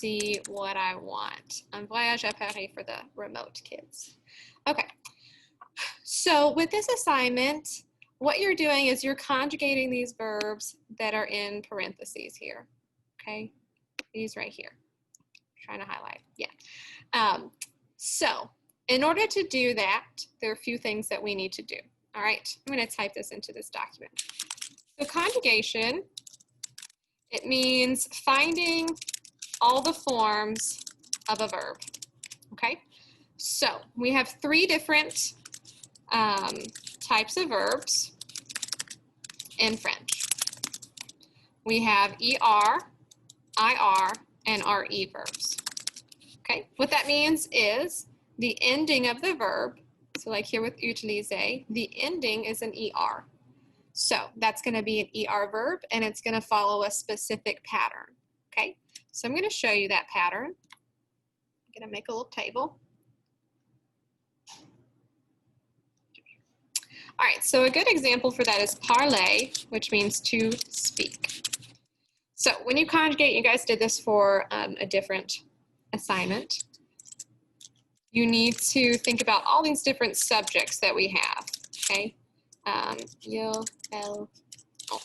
see what I want. Un voyage à Paris for the remote kids. Okay, so with this assignment, what you're doing is you're conjugating these verbs that are in parentheses here, okay? These right here. I'm trying to highlight, yeah. So in order to do that, there are a few things that we need to do. All right, I'm going to type this into this document. So conjugation, it means finding all the forms of a verb, okay? So we have three different types of verbs in French. We have ER, IR, and RE verbs. Okay, what that means is the ending of the verb, so like here with utiliser, the ending is an ER. So that's going to be an ER verb, and it's going to follow a specific pattern. Okay, so I'm going to show you that pattern. I'm going to make a little table. All right, so a good example for that is parler, which means to speak. So when you conjugate, you guys did this for a different assignment. You need to think about all these different subjects that we have, okay? Il, elle, on.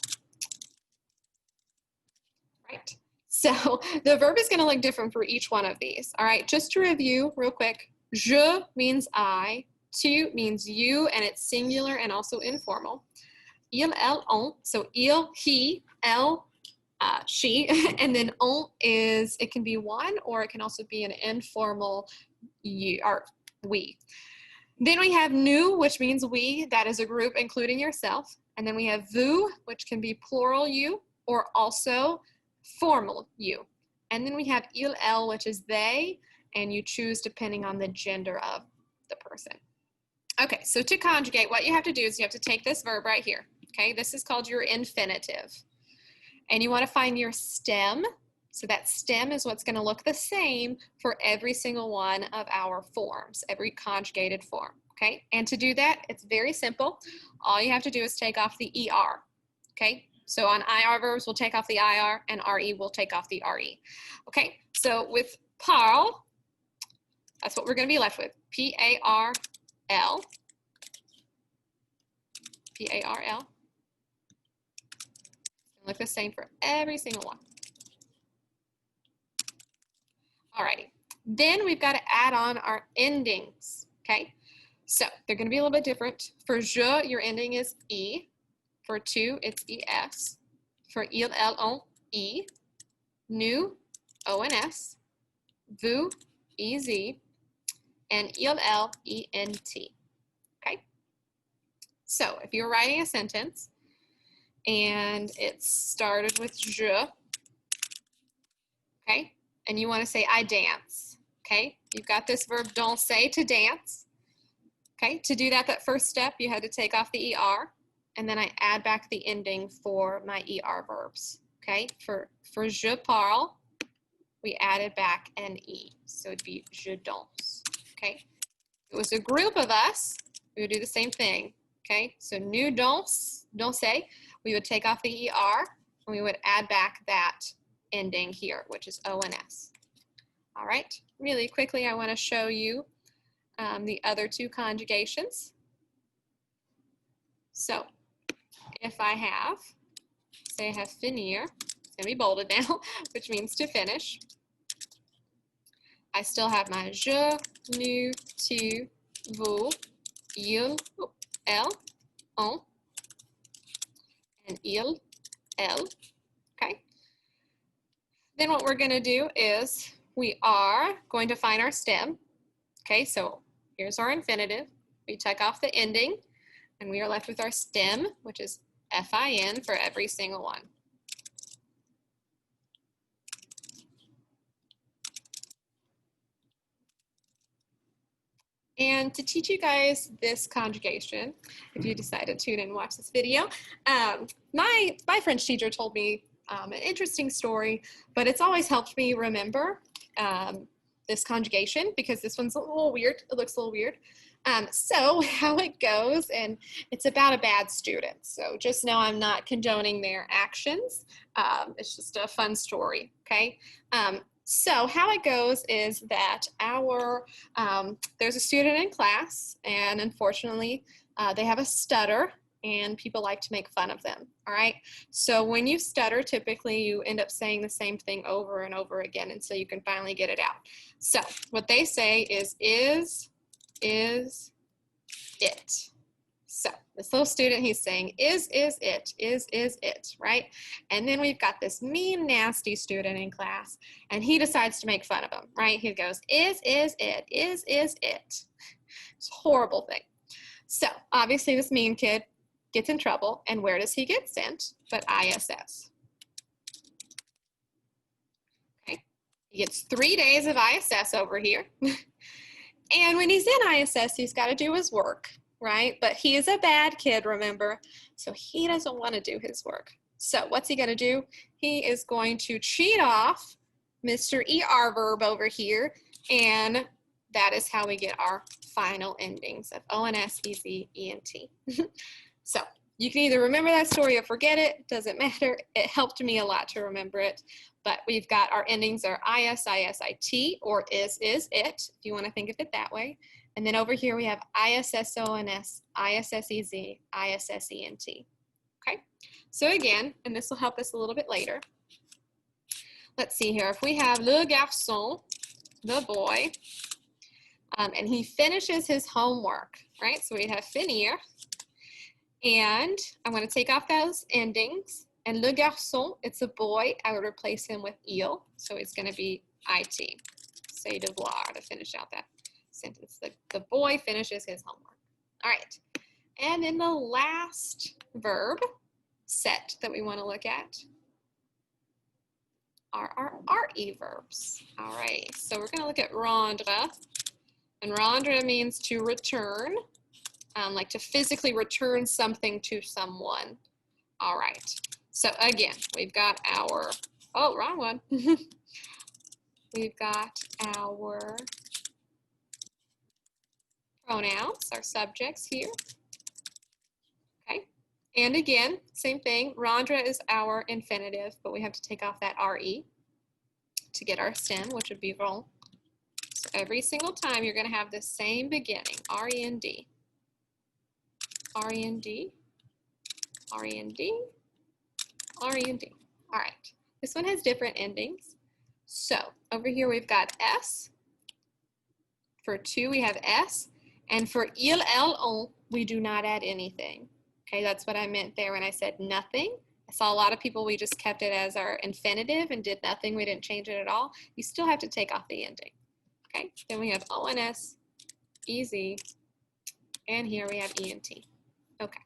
Right. So the verb is going to look different for each one of these. All right, just to review real quick, je means I, tu means you, and it's singular and also informal. Il, elle, on, so il, he, elle, she, and then on is, it can be one or it can also be an informal you or we. Then we have nous, which means we, that is a group including yourself. And then we have vous, which can be plural you or also formal you. And then we have il, elle, which is they, and you choose depending on the gender of the person. Okay, so to conjugate, what you have to do is you have to take this verb right here. Okay, this is called your infinitive. And you want to find your stem. So that stem is what's going to look the same for every single one of our forms, every conjugated form. Okay, and to do that, it's very simple. All you have to do is take off the ER. Okay, so on IR verbs, we'll take off the IR, and RE will take off the RE. Okay, so with parle, that's what we're going to be left with. P-A-R-L. P-A-R-L. Look the same for every single one. Alrighty, then we've got to add on our endings, okay? So they're going to be a little bit different. For je, your ending is E. For tu, it's ES. For il, elle, on, E. Nous, ONS. Vous, EZ. And il, elle, ENT, okay? So if you're writing a sentence, and it started with je, okay? And you want to say, I dance, okay? You've got this verb danser, to dance, okay? To do that first step, you had to take off the ER, and then I add back the ending for my ER verbs, okay? For je parle, we added back an E, so it'd be je danse, okay? If it was a group of us, we would do the same thing, okay? So nous danser, we would take off the ER, and we would add back that ending here, which is ONS. All right, really quickly, I want to show you the other two conjugations. So if I have, say I have finir, it's going to be bolded now, which means to finish. I still have my je, nous, tu, vous, il, elle, on, and il, elle, okay? Then what we're going to do is we are going to find our stem, okay? So here's our infinitive. We take off the ending, and we are left with our stem, which is fin for every single one. And to teach you guys this conjugation, if you decide to tune in and watch this video, my French teacher told me an interesting story, but it's always helped me remember this conjugation because this one's a little weird. It looks a little weird. So how it goes, and it's about a bad student. So just know I'm not condoning their actions. It's just a fun story, okay? So how it goes is that there's a student in class, and unfortunately, they have a stutter, and people like to make fun of them, all right? So when you stutter, typically you end up saying the same thing over and over again until you can finally get it out. So what they say is it. So this little student, he's saying is it, right? And then we've got this mean, nasty student in class, and he decides to make fun of him, right? He goes, is it. It's a horrible thing. So obviously this mean kid gets in trouble, and where does he get sent? But ISS. Okay, he gets 3 days of ISS over here. And when he's in ISS, he's got to do his work, right? But he is a bad kid, remember? So he doesn't want to do his work. So what's he going to do? He is going to cheat off Mr. ER verb over here, and that is how we get our final endings of ONS, EZ, ENT. So you can either remember that story or forget it. Doesn't matter. It helped me a lot to remember it. But we've got our endings are IS, ISIT, or is it, if you want to think of it that way. And then over here we have ISSONS, ISSEZ, ISSENT. Okay, so again, and this will help us a little bit later. Let's see here. If we have le garçon, the boy, and he finishes his homework, right? So we have finir. And I'm going to take off those endings. And le garçon, it's a boy. I would replace him with il. So it's going to be it. Ses devoirs to finish out that sentence. The boy finishes his homework. All right. And then the last verb set that we want to look at are our RE verbs. All right. So we're going to look at rendre. And rendre means to return, like to physically return something to someone. All right. So again, we've got our, oh, wrong one. We've got our pronouns, our subjects here. Okay. And again, same thing. Rendre is our infinitive, but we have to take off that RE to get our stem, which would be rond. So every single time you're going to have the same beginning, R-E-N-D, R-E-N-D, R-E-N-D, R-E-N-D. All right. This one has different endings. So over here we've got S. For to, we have S. And for il, elle, on, we do not add anything. Okay, that's what I meant there when I said nothing. I saw a lot of people, we just kept it as our infinitive and did nothing. We didn't change it at all. You still have to take off the ending. Okay, then we have ONS, EZ, and here we have ENT. Okay,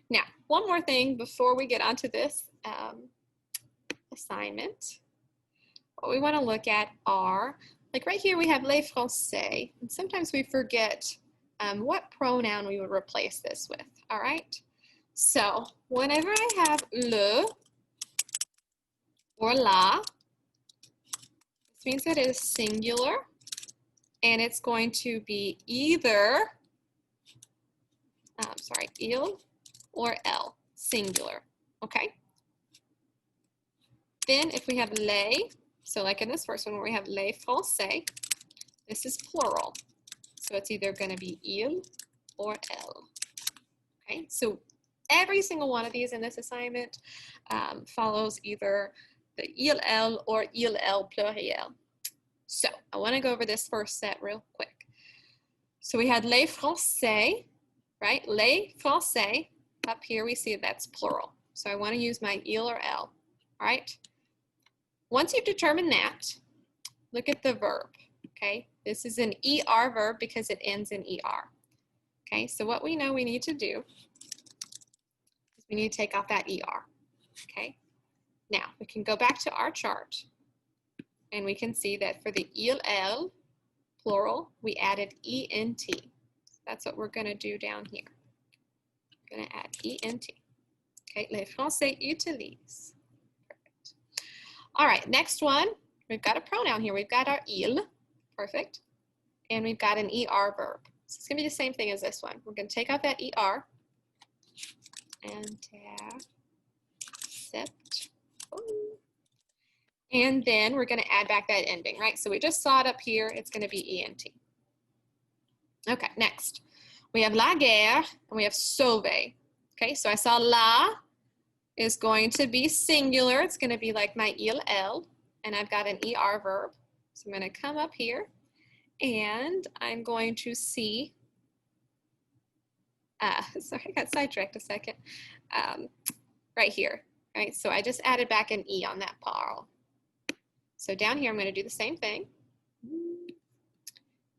now one more thing before we get onto this assignment. What we want to look at are, like right here we have les français, and sometimes we forget what pronoun we would replace this with, all right? So whenever I have le or la, this means that it is singular, and it's going to be either, il or elle, singular, okay? Then if we have les, so like in this first one where we have les français, this is plural. So it's either going to be il or elle. Okay, so every single one of these in this assignment follows either the il, elle, or il, elle pluriel. So I want to go over this first set real quick. So we had les français, right? Les français. Up here we see that's plural. So I want to use my il or elle, all right? Once you've determined that, look at the verb, okay? This is an ER verb because it ends in ER. Okay, so what we know we need to do is we need to take off that ER, okay? Now, we can go back to our chart, and we can see that for the il, elle, plural, we added ENT. That's what we're going to do down here. We're going to add ENT. Okay, les Français utilisent. Perfect. All right, next one, we've got a pronoun here. We've got our il. Perfect. And we've got an ER verb. So it's going to be the same thing as this one. We're going to take out that ER. Intercept. And then we're going to add back that ending, right? So we just saw it up here. It's going to be ENT. Okay, next. We have la guerre and we have sauver. Okay, so I saw la is going to be singular. It's going to be like my il, elle, and I've got an ER verb. So I'm going to come up here and I'm going to see, sorry, I got sidetracked a second, right here, right? So I just added back an E on that parle. So down here, I'm going to do the same thing.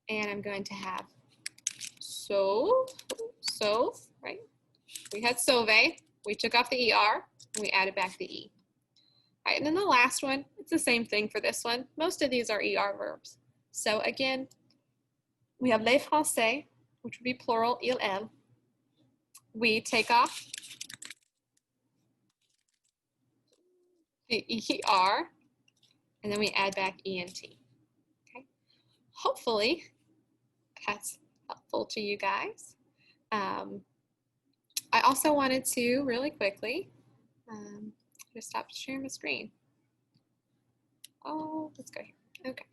And I'm going to have so, right? We had sauve, we took off the ER, and we added back the E. All right, and then the last one, it's the same thing for this one. Most of these are ER verbs. So again, we have les Français, which would be plural, il, elle. We take off the ER, and then we add back ENT. Okay. Hopefully, that's helpful to you guys. I also wanted to really quickly just stop sharing my screen. Oh, let's go here. Okay.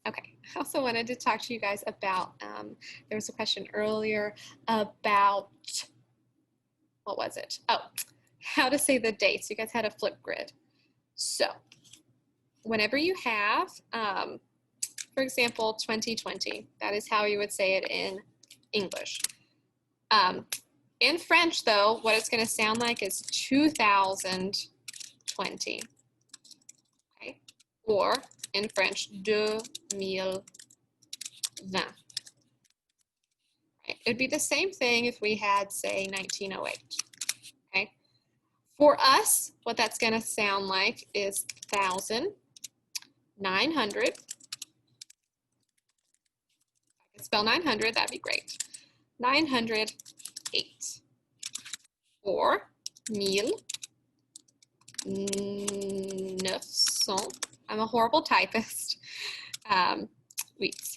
Okay. I also wanted to talk to you guys about, there was a question earlier about, what was it? Oh, how to say the dates. You guys had a flip grid. So whenever you have, for example, 2020, that is how you would say it in English. In French, though, what it's going to sound like is 2020. Okay? Or in French, 2020. Right? It'd be the same thing if we had, say, 1908. Okay? For us, what that's going to sound like is 1,900. If I could spell 900, that'd be great. 908. Or 1900. I'm a horrible typist. Weeks.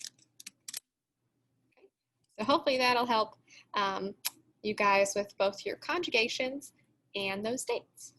Okay. So hopefully that'll help you guys with both your conjugations and those dates.